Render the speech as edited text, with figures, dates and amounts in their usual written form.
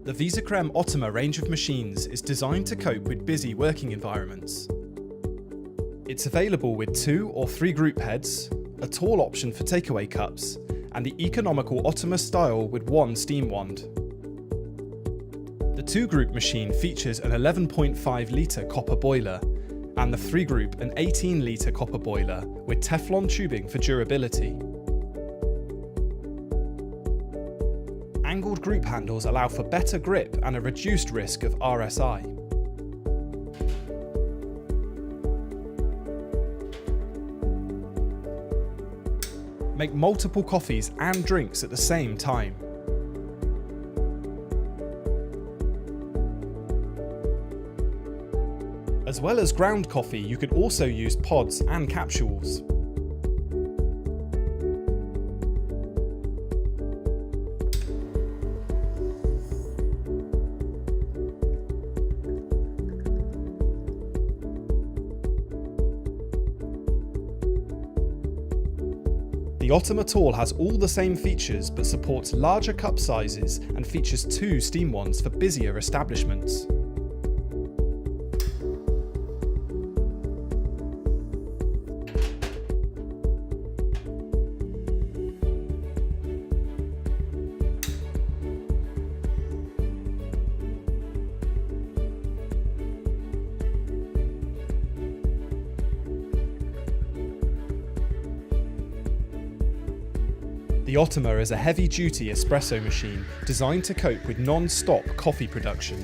The Visacrem Ottima range of machines is designed to cope with busy working environments. It's available with 2 or 3 group heads, a tall option for takeaway cups, and the economical Ottima style with 1 steam wand. The 2-group machine features an 11.5 litre copper boiler, and the 3-group an 18 litre copper boiler with Teflon tubing for durability. Angled group handles allow for better grip and a reduced risk of RSI. Make multiple coffees and drinks at the same time. As well as ground coffee, you could also use pods and capsules. The Ottima Tall has all the same features but supports larger cup sizes and features 2 steam wands for busier establishments. The Ottima is a heavy-duty espresso machine designed to cope with non-stop coffee production.